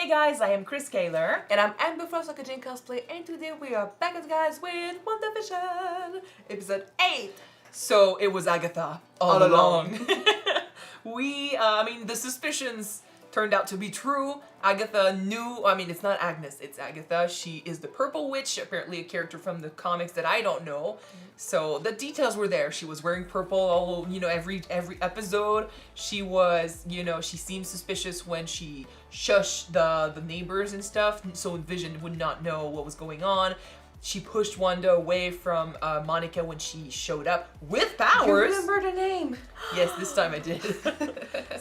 Hey guys, I am Chris Kaler. And I'm Amber from Kyuujin Cosplay, and today we are back at guys with WandaVision, episode 8. So it was Agatha all along. The suspicions turned out to be true. Agatha knew, it's not Agnes, it's Agatha. She is the Purple Witch, apparently a character from the comics that I don't know. So the details were there. She was wearing purple all, every episode. She was, she seemed suspicious when she shushed the neighbors and stuff, so Vision would not know what was going on. She pushed Wanda away from Monica when she showed up with powers. You remember the name? Yes, this time I did.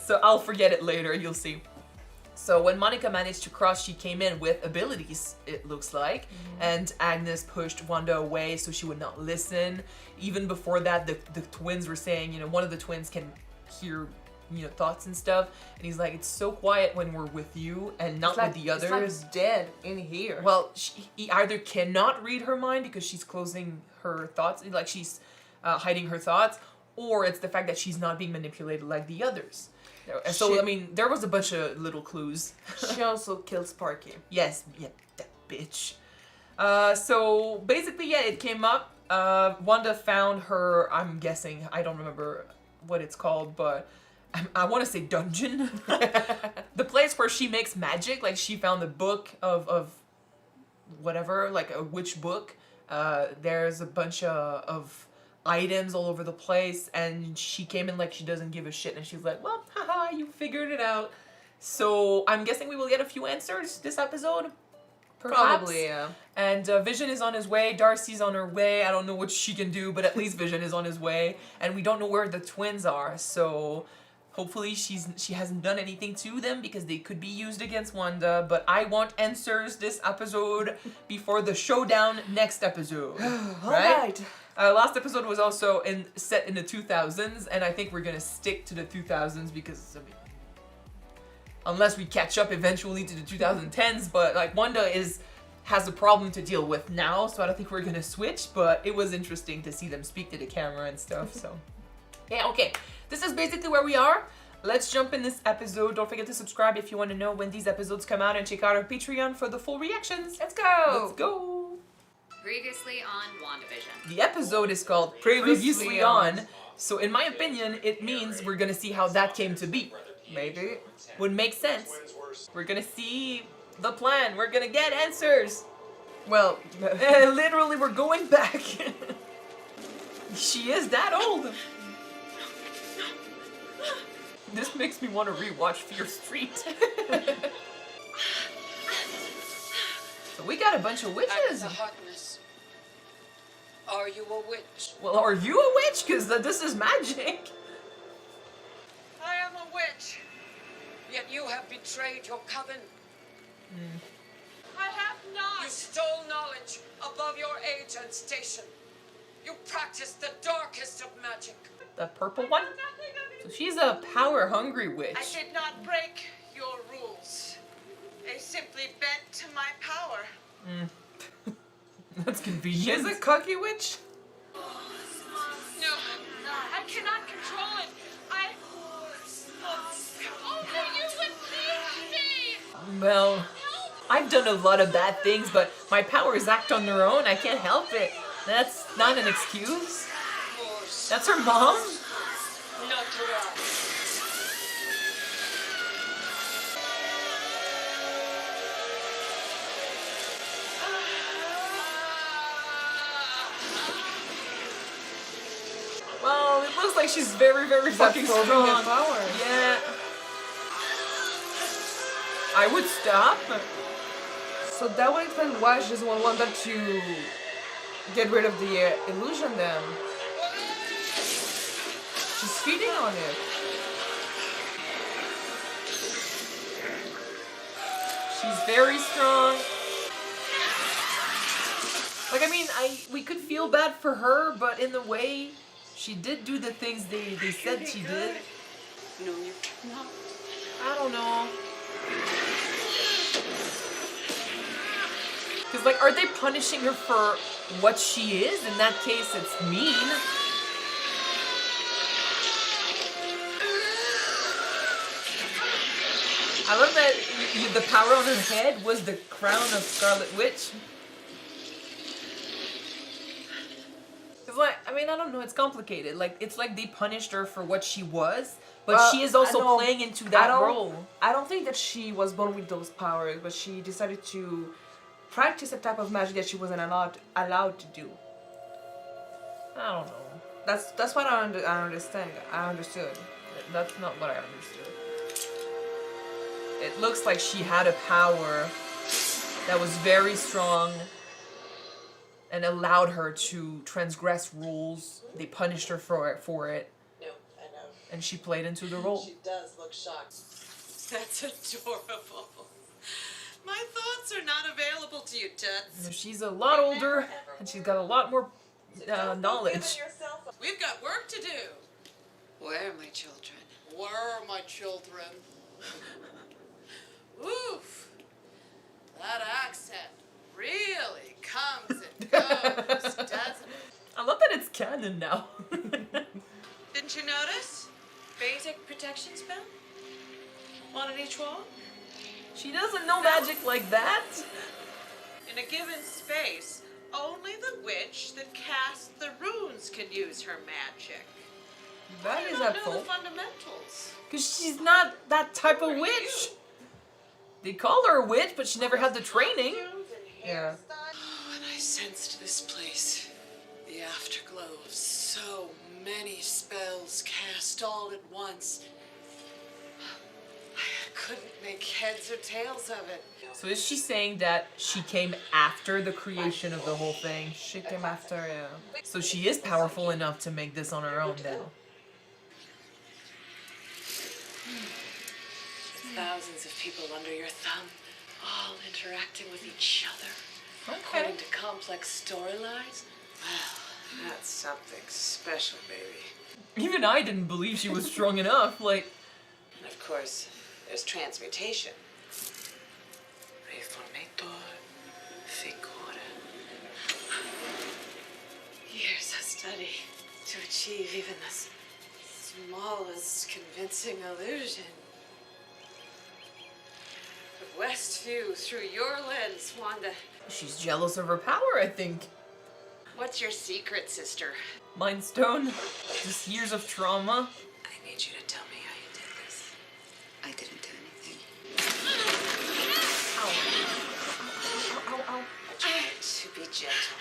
So I'll forget it later, you'll see. So when Monica managed to cross, she came in with abilities, it looks like. And Agnes pushed Wanda away so she would not listen. Even before that, the twins were saying, one of the twins can hear, thoughts and stuff. And he's like, it's so quiet when we're with you and not with the others. It's like dead in here. Well, he either cannot read her mind because she's closing her thoughts, like she's hiding her thoughts, or it's the fact that she's not being manipulated like the others. So, there was a bunch of little clues. She also killed Sparky. Yes, yeah, that bitch. So, basically, yeah, it came up. Wanda found her, I'm guessing, I don't remember what it's called, but I want to say dungeon. The place where she makes magic, like she found the book of whatever, like a witch book. There's a bunch of items all over the place, and she came in like she doesn't give a shit, and she's like, well, haha, you figured it out. So I'm guessing we will get a few answers this episode. Perhaps. Probably, yeah. And Vision is on his way, Darcy's on her way. I don't know what she can do, but at least Vision is on his way, and we don't know where the twins are, so hopefully she hasn't done anything to them because they could be used against Wanda, but I want answers this episode before the showdown next episode. Alright. Last episode was also set in the 2000s, and I think we're gonna stick to the 2000s because, unless we catch up eventually to the 2010s, but like Wanda has a problem to deal with now, so I don't think we're gonna switch, but it was interesting to see them speak to the camera and stuff, so. Yeah, okay. This is basically where we are. Let's jump in this episode. Don't forget to subscribe if you want to know when these episodes come out, and check out our Patreon for the full reactions. Let's go! Let's go! Previously on WandaVision. The episode is called Previously On, so in my opinion, it means we're gonna see how that came to be. Maybe. Would make sense. We're gonna see the plan. We're gonna get answers. Well, literally, we're going back. She is that old. This makes me want to rewatch Fear Street. So we got a bunch of witches. Harkness. Are you a witch? Well, are you a witch? Because this is magic. I am a witch. Yet you have betrayed your coven. I have not. You stole knowledge above your age and station. You practiced the darkest of magic. The purple one? So she's a power-hungry witch. I did not break your rules. They simply bent to my power. That's convenient. she's a cocky witch? No, I cannot control it. Only you would save me. Well, I've done a lot of bad things, but my powers act on their own. I can't help it. That's not an excuse. That's her mom? Natural. Well, it looks like she's very, very fucking Absorbing strong. the power. Yeah. I would stop. So that would explain why she doesn't want Wanda to get rid of the illusion then. She's feeding on it. She's very strong. Like, we could feel bad for her, but in the way, she did do the things they said she did. No, you cannot. I don't know. Because, like, are they punishing her for what she is? In that case, it's mean. I love that the power on her head was the crown of Scarlet Witch. It's like, I mean, I don't know, it's complicated. Like, it's like they punished her for what she was, but Well, she is also I know- playing into that role. I don't think that she was born with those powers, but she decided to practice a type of magic that she wasn't allowed to do. I don't know. That's what I understand. I understood. That's not what I understood. It looks like she had a power that was very strong and allowed her to transgress rules. They punished her for it, No, I know. and she played into the role. She does look shocked. That's adorable. My thoughts are not available to you, Toots. She's a lot older, and she's got a lot more knowledge. We've got work to do. Where are my children? Where are my children? Oof. That accent really comes and goes, doesn't it? I love that it's canon now. Didn't you notice? Basic protection spell? One at each wall? She doesn't know magic like that. In a given space, only the witch that casts the runes can use her magic. That You is don't know helpful. the fundamentals. Because she's not that type of witch. They call her a witch, but she never had the training. Yeah. When I sensed this place, the afterglow of so many spells cast all at once, I couldn't make heads or tails of it. So is she saying that she came after the creation of the whole thing? She came after, yeah. So she is powerful enough to make this on her own then. Thousands of people under your thumb, all interacting with each other, Okay. according to complex storylines. Well, that's something special, baby. Even I didn't believe she was strong enough. Like, And of course, there's transmutation. Reformator, figura. Years of study to achieve even the smallest convincing illusion. But Westview through your lens, Wanda. she's jealous of her power, I think. What's your secret, sister? Mind Stone, just years of trauma. I need you to tell me how you did this. I didn't do anything. Ow. I tried to be gentle,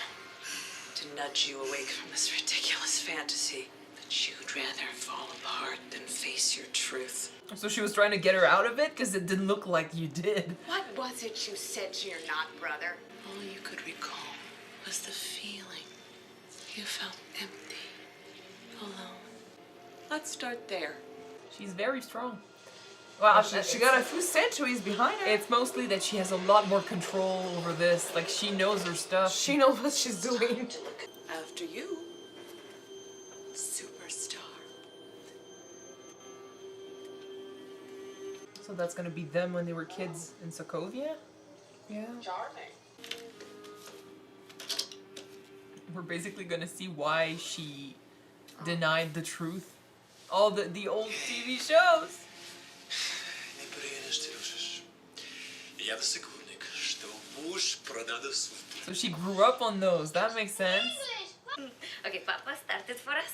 to nudge you awake from this ridiculous fantasy. But you'd rather fall apart than face your truth. So she was trying to get her out of it because it didn't look like you did. What was it you said to your not brother? All you could recall was the feeling. You felt empty, alone. Let's start there. She's very strong. Well, She got a few centuries behind her. It's mostly that she has a lot more control over this. Like, she knows her stuff. She knows what she's doing. After you, superstar. So that's gonna be them when they were kids in Sokovia? Yeah. Charming. We're basically gonna see why she denied the truth. All the old TV shows. Не приедешь, Тирушиш. Я секундник, что муж продаст свой. So she grew up on those. That makes sense. Okay, Papa started for us.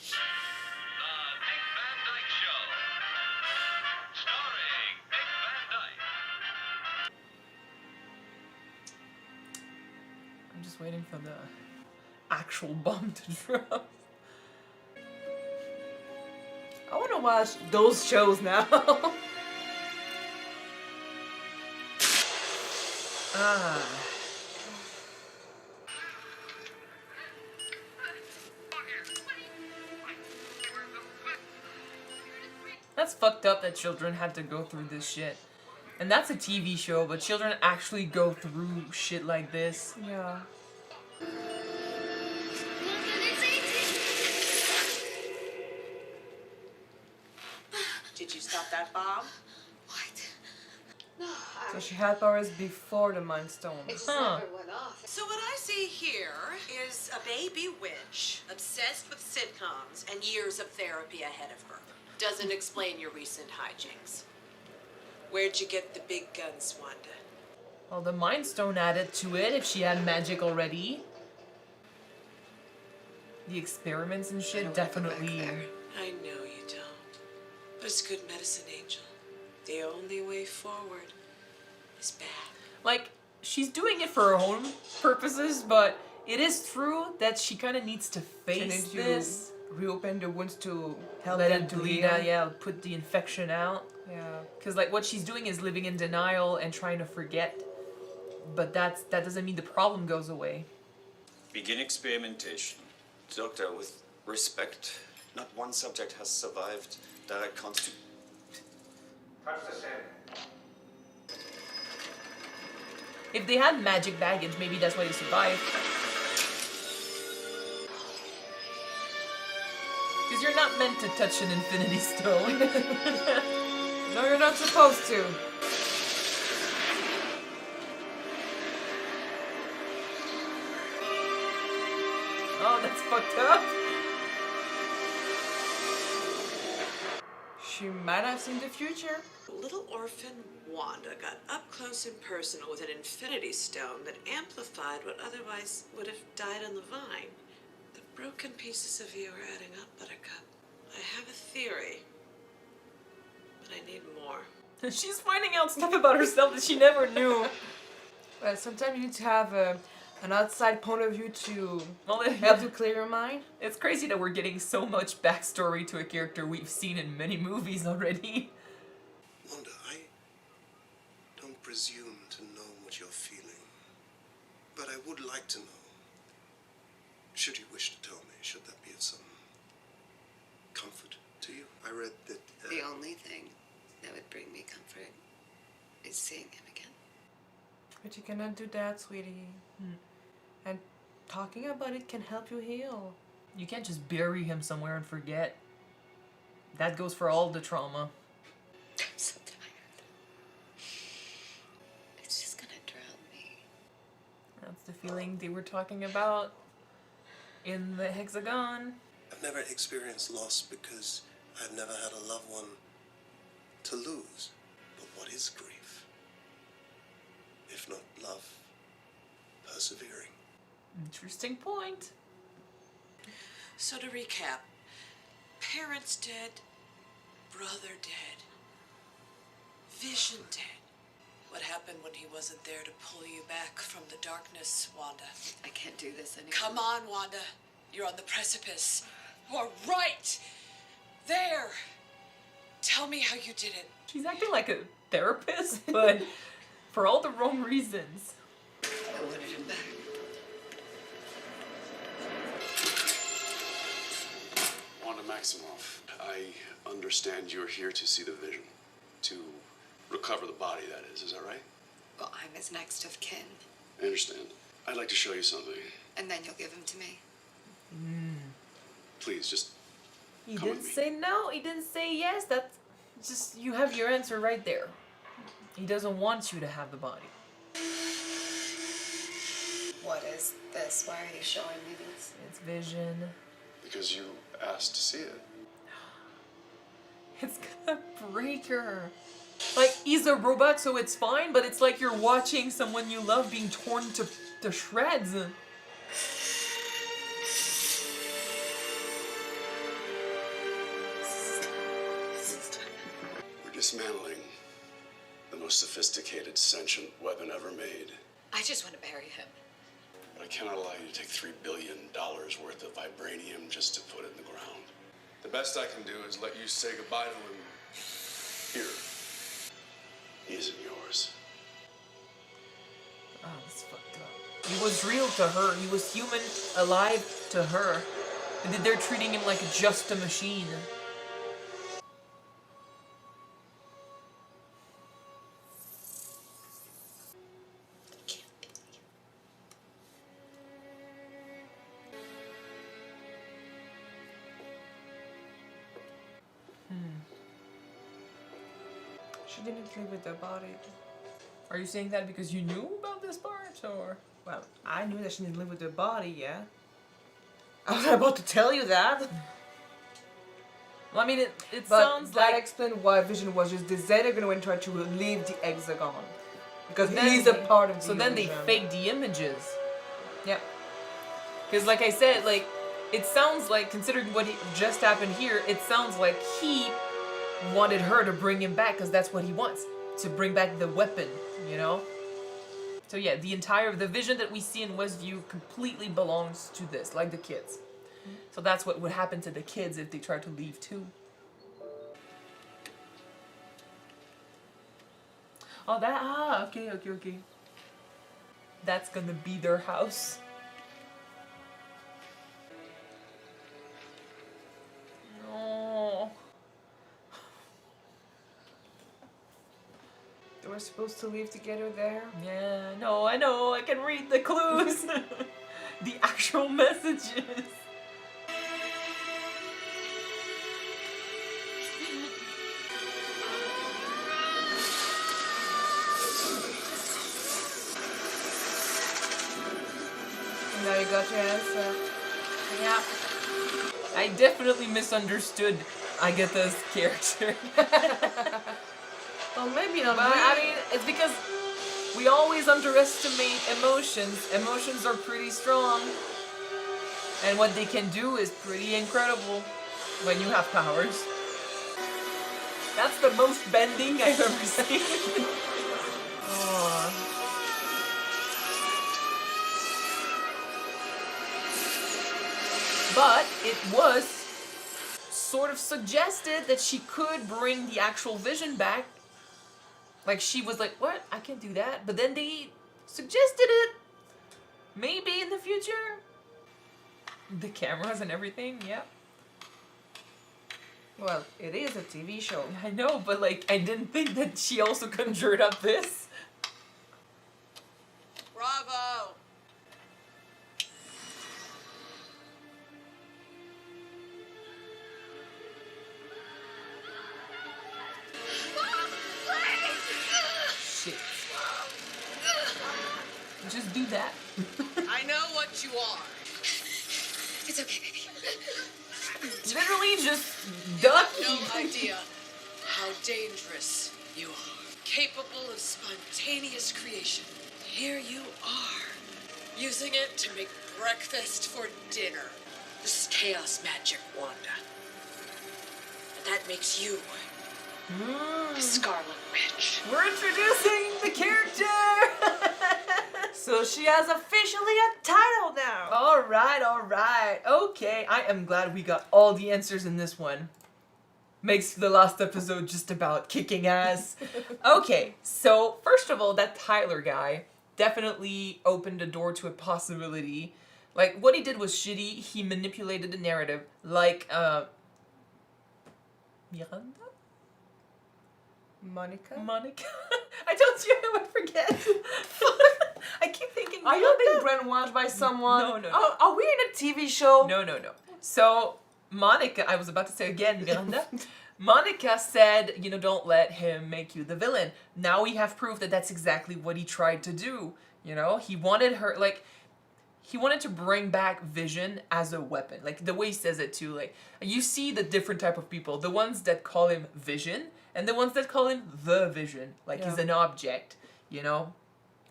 The Dick Van Dyke Show. Starring Dick Van Dyke. I'm just waiting for the actual bomb to drop. I want to watch those shows now. Ah. That's fucked up that children had to go through this shit. And that's a TV show, but children actually go through shit like this. Yeah. Did you stop that bomb? So she had powers before the Mind Stone. Huh. So what I see here is a baby witch obsessed with sitcoms and years of therapy ahead of her. Doesn't explain your recent hijinks. Where'd you get the big guns, Wanda? Well, the Mind Stone added to it if she had magic already. The experiments and I shit don't wanna go back definitely. there. I know you don't. But it's good medicine, Angel. The only way forward is bad. Like, she's doing it for her own purposes, but it is true that she kind of needs to face Trying to this. reopen the wounds to help Let them it to bleed heal. out, yeah, put the infection out. Yeah. Because, like, what she's doing is living in denial and trying to forget. But that doesn't mean the problem goes away. Begin experimentation. Doctor, with respect, not one subject has survived direct contact. If they had magic baggage, maybe that's why they survived. Because you're not meant to touch an infinity stone. No, you're not supposed to. Oh, that's fucked up. She might have seen the future. Little orphan Wanda got up close and personal with an infinity stone that amplified what otherwise would have died on the vine. The broken pieces of you are adding up, Buttercup. I have a theory, but I need more. She's finding out stuff about herself that she never knew. Well, sometimes you need to have an outside point of view to Well, help to clear your mind. it's crazy that we're getting so much backstory to a character we've seen in many movies already. Wanda, I don't presume to know what you're feeling, but I would like to know. Should you wish to tell me, should that be of some comfort to you? I read that. The only thing that would bring me comfort is seeing him again. But you cannot do that, sweetie. And talking about it can help you heal. You can't just bury him somewhere and forget. That goes for all the trauma. I'm so tired. It's just gonna drown me. That's the feeling they were talking about in the hexagon. I've never experienced loss because I've never had a loved one to lose. But what is grief? If not love, persevering. Interesting point. So to recap, parents dead, brother dead, Vision dead. What happened when he wasn't there to pull you back from the darkness, Wanda? I can't do this anymore. Come on, Wanda. You're on the precipice. You're right there. Tell me how you did it. She's acting like a therapist, but for all the wrong reasons. I wanted him back. Wanda Maximoff, I understand you're here to see the vision. To recover the body, that is that right? Well, I'm his next of kin. I understand. I'd like to show you something. And then you'll give him to me. Please, just He come with didn't me. say no, he didn't say yes. That's just, you have your answer right there. He doesn't want you to have the body. What is this? Why are you showing me this? It's Vision. Because you asked to see it. It's gonna break her. Like, he's a robot, so it's fine, but it's like you're watching someone you love being torn to shreds. We're dismantling the most sophisticated sentient weapon ever made. I just want to bury him. But I cannot allow you to take $3 billion worth of vibranium just to put it in the ground. The best I can do is let you say goodbye to him here. He isn't yours. Oh, that's fucked up. He was real to her. He was human, alive to her. And they're treating him like just a machine. She didn't live with the body. Are you saying that because you knew about this part, or? Well, I knew that she didn't live with the body, yeah. I was about to tell you that. Well, I mean, it But sounds that like... explained why Vision was just disintegrating and tried to leave the hexagon. Because then he's a they- part of the So then they illusion. faked the images. Yep. Because like I said, like, it sounds like, considering what just happened here, it sounds like he wanted her to bring him back, because that's what he wants. To bring back the weapon, you know? So yeah, the vision that we see in Westview completely belongs to this, like the kids. So that's what would happen to the kids if they tried to leave too. Oh, okay. That's gonna be their house. No. They were supposed to live together there. Yeah, no, I know, I can read the clues. The actual messages. Now you got your answer. Yeah. I definitely misunderstood Agatha's character. Well, maybe not. But I mean, it's because we always underestimate emotions. Emotions are pretty strong. And what they can do is pretty incredible when you have powers. That's the most bending I've ever seen. Oh. But it was sort of suggested that she could bring the actual Vision back. Like, she was like, what? I can't do that. But then they suggested it. Maybe in the future. The cameras and everything, yeah. Well, it is a TV show. I know, but like, I didn't think that she also conjured up this. Bravo! Shit. Just do that. I know what you are. It's okay, baby. Literally just You duck. have no idea how dangerous you are. Capable of spontaneous creation. Here you are, using it to make breakfast for dinner. This is chaos magic, Wanda. And that makes you a Scarlet Witch. We're introducing the character. So she has officially a title now. All right. Okay, I am glad we got all the answers in this one. Makes the last episode just about kicking ass. Okay, so first of all, that Tyler guy definitely opened a door to a possibility. Like, what he did was shitty. He manipulated the narrative like, Miranda? Monica? I told you I would forget. I keep thinking. Are you being Miranda. brainwashed by someone? No. Oh, are we in a TV show? No. So, Monica, I was about to say again, Miranda. Monica said, don't let him make you the villain. Now we have proof that that's exactly what he tried to do. He wanted her, he wanted to bring back Vision as a weapon. Like, the way he says it too, you see the different type of people. The ones that call him Vision, and the ones that call him the Vision. He's an object,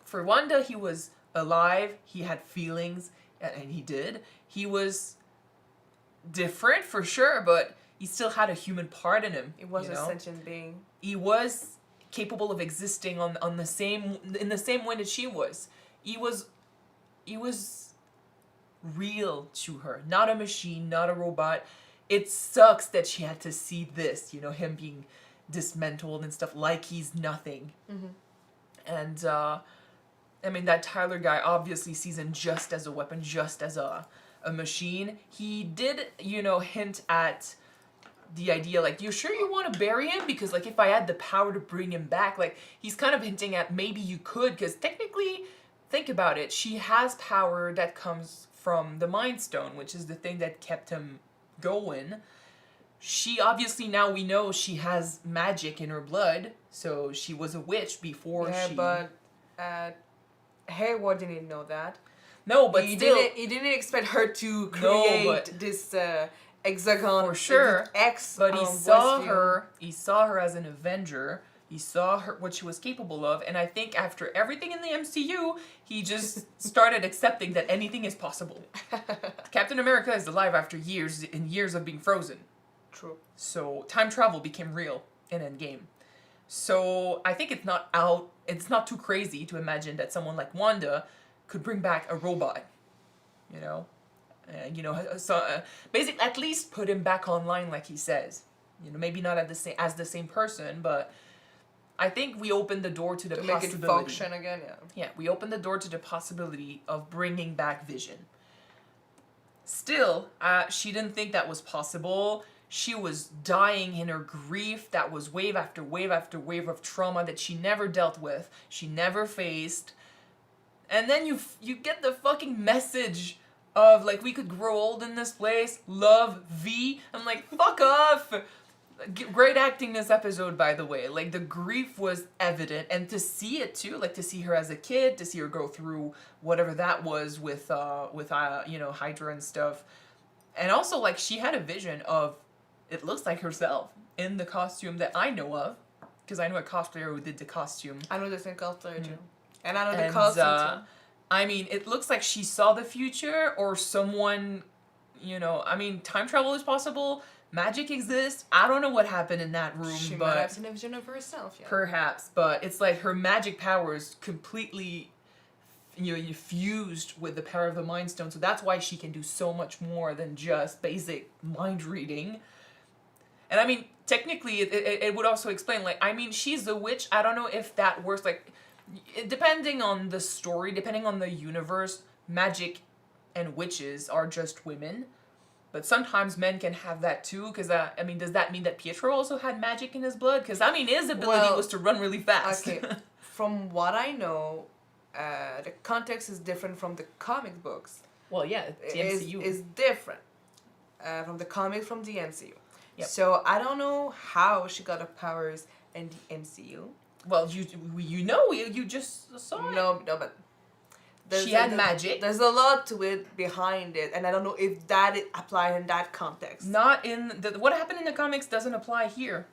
For Wanda, he was alive, he had feelings, and he did. He was different for sure, but he still had a human part in him. It was a sentient being. He was capable of existing in the same way that she was. He was real to her, not a machine, not a robot. It sucks that she had to see this, him being dismantled and stuff like he's nothing. Mm-hmm. And that Tyler guy obviously sees him just as a weapon, just as a machine. He did, hint at the idea, you sure you want to bury him? Because, if I had the power to bring him back, he's kind of hinting at maybe you could, because technically, think about it, she has power that comes from the Mind Stone, which is the thing that kept him going. She obviously, now we know she has magic in her blood, so she was a witch before she... but Hayward didn't know that. No, but he still... didn't expect her to create this Hexagon for sure. X, But he saw Westview. her. He saw her as an Avenger. He saw her what she was capable of, and I think after everything in the MCU, he just started accepting that anything is possible. Captain America is alive after years and years of being frozen. True. So time travel became real in Endgame. So I think it's not too crazy to imagine that someone like Wanda could bring back a robot, you know? Basically at least put him back online like he says. You know, maybe not as the same person, but I think we opened the door to the To make it possibility. function again, yeah. Yeah, we opened the door to the possibility of bringing back Vision. Still, she didn't think that was possible. She was dying in her grief. That was wave after wave after wave of trauma that she never dealt with. She never faced. And then you get the fucking message of, like, we could grow old in this place. Love, V. I'm like, fuck off. Great acting this episode, by the way. Like, the grief was evident. And to see it, too. Like, to see her as a kid. To see her go through whatever that was with Hydra and stuff. And also, like, she had a vision of, it looks like herself in the costume that I know of. Because I know a cosplayer who did the costume. I know the same cosplayer too. And I know the And, costume too. I mean, it looks like she saw the future or someone, time travel is possible. Magic exists. I don't know what happened in that room, She but might have seen a vision of herself, yeah. perhaps. But it's like her magic powers completely, fused with the power of the Mind Stone. So that's why she can do so much more than just basic mind reading. And I mean, technically, it would also explain, like, I mean, she's a witch. I don't know if that works, like, depending on the story, depending on the universe, magic and witches are just women. But sometimes men can have that too, because, does that mean that Pietro also had magic in his blood? Because, his ability was to run really fast. Okay, from what I know, the context is different from the comic books. Well, yeah, it's the MCU. Is different from the comics from the MCU. Yep. So I don't know how she got her powers in the MCU. Well, you just saw it. No, but She had magic. There's a lot to it behind it, and I don't know if that applies in that context. Not in what happened in the comics doesn't apply here.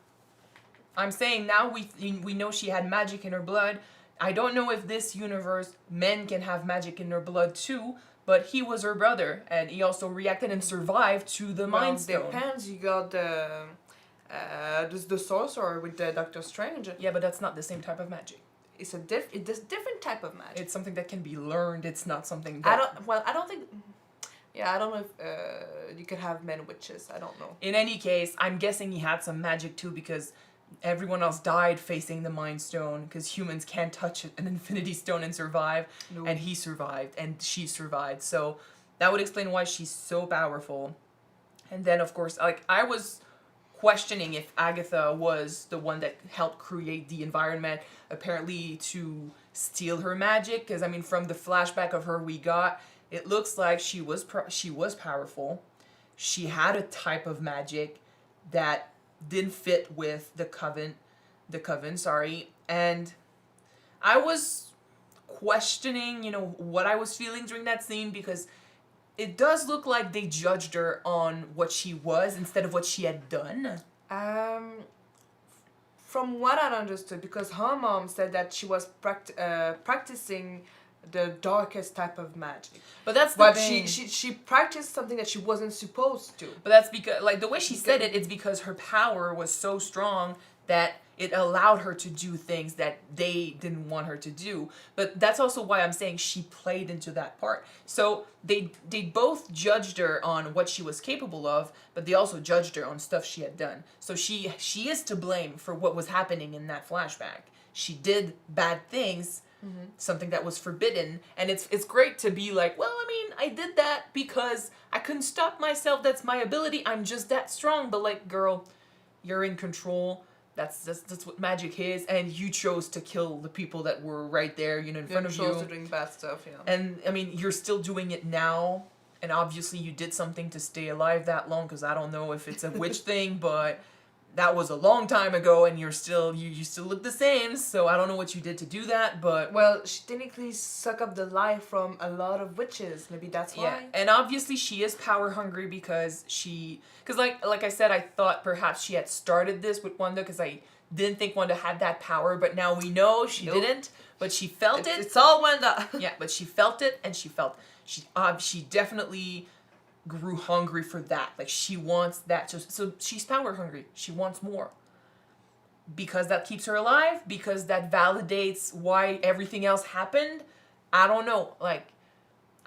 I'm saying now we know she had magic in her blood. I don't know if this universe men can have magic in their blood too, but he was her brother, and he also reacted and survived to the Mind Stone. Depends. You got the sorcerer with the Doctor Strange. Yeah, but that's not the same type of magic. It's a different type of magic. It's something that can be learned. It's not something that... I don't think... Yeah, I don't know if you could have men witches. I don't know. In any case, I'm guessing he had some magic too, because everyone else died facing the Mind Stone, because humans can't touch an Infinity Stone and survive. No. And he survived, and she survived. So that would explain why she's so powerful. And then, of course, like, I was questioning if Agatha was the one that helped create the environment, apparently to steal her magic, because, from the flashback of her we got, it looks like she was powerful. She had a type of magic that didn't fit with the coven, and I was questioning, what I was feeling during that scene, because it does look like they judged her on what she was instead of what she had done. From what I understood, because her mom said that she was practicing the darkest type of magic. But that's the thing. she practiced something that she wasn't supposed to. But that's because, like, the way she said it, it's because her power was so strong that it allowed her to do things that they didn't want her to do. But that's also why I'm saying she played into that part. So they both judged her on what she was capable of, but they also judged her on stuff she had done. So she is to blame for what was happening in that flashback. She did bad things, something that was forbidden, and it's great to be like, well, I did that because I couldn't stop myself. That's my ability. I'm just that strong. But, like, girl, you're in control. That's what magic is, and you chose to kill the people that were right there, in front of you. You chose to doing bad stuff, yeah. And, you're still doing it now, and obviously you did something to stay alive that long, because I don't know if it's a witch thing, but that was a long time ago, and you still look the same. So I don't know what you did to do that, but Well, she technically suck up the life from a lot of witches. Maybe that's yeah. why. And obviously she is power hungry because like I said, I thought perhaps she had started this with Wanda because I didn't think Wanda had that power, but now we know she Nope. didn't. But she felt it. It's all Wanda. Yeah, but she felt it, and she definitely grew hungry for that. Like, she wants that. So she's power hungry. She wants more. Because that keeps her alive, because that validates why everything else happened. I don't know. Like,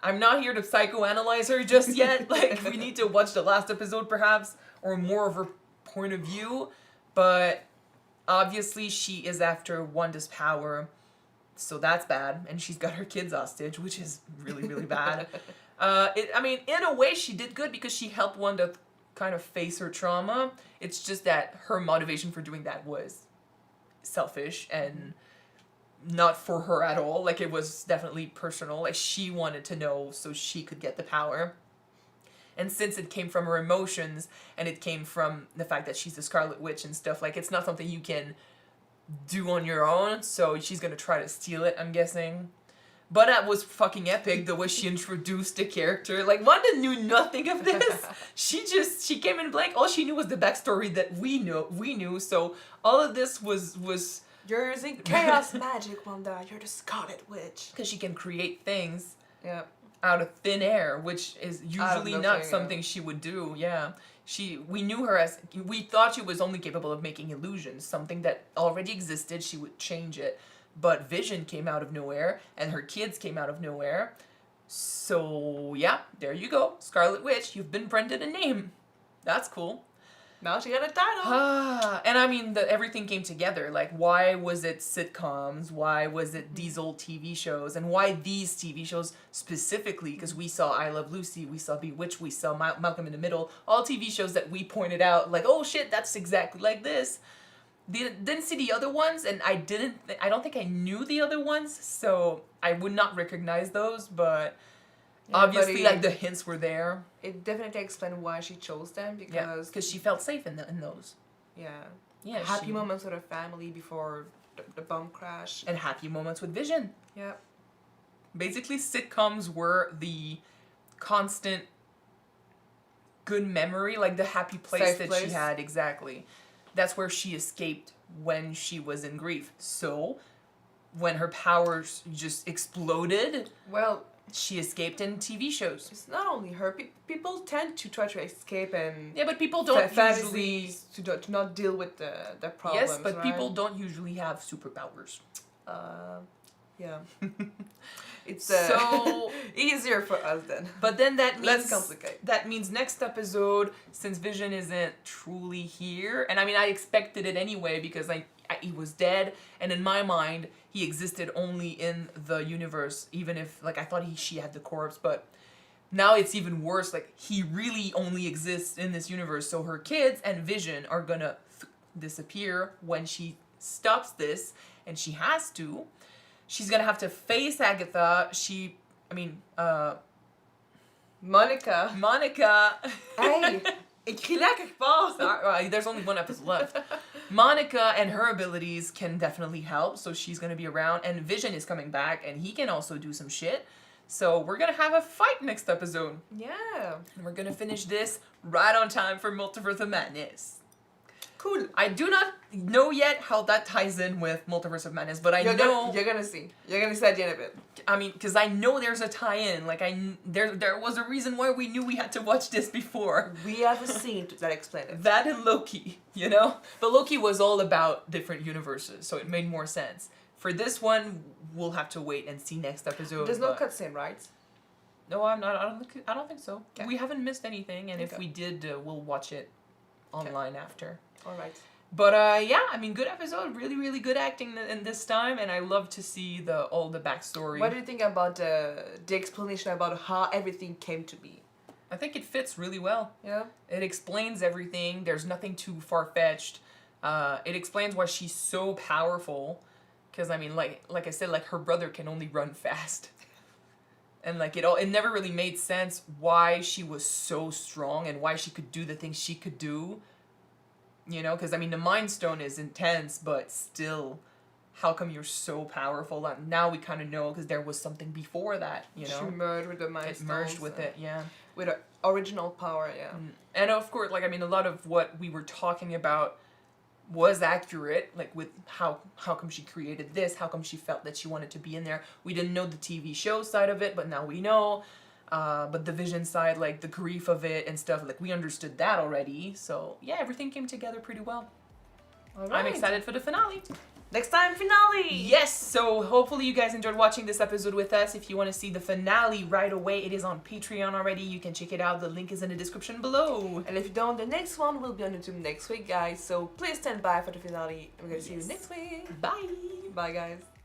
I'm not here to psychoanalyze her just yet. Like, we need to watch the last episode perhaps, or more of her point of view. But obviously she is after Wanda's power. So that's bad, and she's got her kids hostage, which is really, really bad. In a way, she did good because she helped Wanda kind of face her trauma. It's just that her motivation for doing that was selfish and not for her at all. Like, it was definitely personal. Like, she wanted to know so she could get the power. And since it came from her emotions, and it came from the fact that she's the Scarlet Witch and stuff, like, it's not something you can do on your own, so she's gonna try to steal it, I'm guessing. But that was fucking epic, the way she introduced the character. Like, Wanda knew nothing of this. She came in blank. All she knew was the backstory that we knew. So all of this was You're using chaos magic, Wanda. You're the Scarlet Witch. because she can create things Yeah. out of thin air, which is usually nothing, not yeah. something she would do. Yeah. We thought she was only capable of making illusions, something that already existed. She would change it. But Vision came out of nowhere, and her kids came out of nowhere. So, yeah, there you go. Scarlet Witch, you've been branded a name. That's cool. Now she got a title. And I mean, everything came together. Like, why was it sitcoms? Why was it these old TV shows? And why these TV shows specifically? Because we saw I Love Lucy, we saw Bewitched, we saw Malcolm in the Middle. All TV shows that we pointed out, like, oh shit, that's exactly like this. Didn't see the other ones, and I don't think I knew the other ones, so I would not recognize those, but Yeah, obviously, but like, the hints were there. It definitely explains why she chose them, because Because she felt safe in those. yeah, Yeah, happy moments with her family before the bomb crash. And happy moments with Vision. Yeah. Basically, sitcoms were the constant good memory, like the happy place Safe that place. she had, exactly. That's where she escaped when she was in grief. So, when her powers just exploded, Well, she escaped in TV shows. it's not only her. People tend to try to escape and Yeah, but people don't usually... fantasies to not deal with the problems. Yes, but right? people don't usually have superpowers. Yeah. It's So- easier for us then. But then that means... Less complicated. That means next episode, since Vision isn't truly here, and I mean, I expected it anyway because he was dead, and in my mind, he existed only in the universe, even if, like, I thought she had the corpse, but now it's even worse. Like, he really only exists in this universe, so her kids and Vision are gonna disappear when she stops this, and she has to. She's gonna have to face Agatha. Monica. Monica. Hey, écris-la quelque part. Sorry, there's only one episode left. Monica and her abilities can definitely help, so she's gonna be around. And Vision is coming back, and he can also do some shit. So we're gonna have a fight next episode. Yeah. And we're gonna finish this right on time for Multiverse of Madness. Cool. I do not know yet how that ties in with Multiverse of Madness, but You're know... gonna see. You're gonna see at the end of it. I mean, because I know there's a tie-in. Like, there was a reason why we knew we had to watch this before. We have a scene that explains it. That and Loki, you know? But Loki was all about different universes, so it made more sense. For this one, we'll have to wait and see next episode. There's no but- cutscene, right? No, I'm not. I don't think so. Okay. We haven't missed anything, and if Okay. we did, we'll watch it online after. All right. But yeah, I mean, good episode. Really, really good acting in this time, and I love to see all the backstory. What do you think about the explanation about how everything came to be? I think it fits really well. Yeah. It explains everything. There's nothing too far-fetched. It explains why she's so powerful. Because, I mean, like I said, like, her brother can only run fast. And, like, it never really made sense why she was so strong and why she could do the things she could do. You know, because I mean, the Mind Stone is intense, but still, how come you're so powerful? And now we kind of know because there was something before that, you know? She merged with the Mind It merged with it, yeah. With her original power, yeah. And of course, like, I mean, a lot of what we were talking about was accurate, like with how come she created this, how come she felt that she wanted to be in there. We didn't know the TV show side of it, but now we know. But the Vision side, like the grief of it and stuff, like we understood that already. So yeah, everything came together pretty well. All right. I'm excited for the finale. Next time, finale! Yes, so hopefully you guys enjoyed watching this episode with us. If you want to see the finale right away, it is on Patreon already. You can check it out. The link is in the description below. And if you don't, the next one will be on YouTube next week, guys. So please stand by for the finale. We're gonna see you next week. Bye. Bye, guys.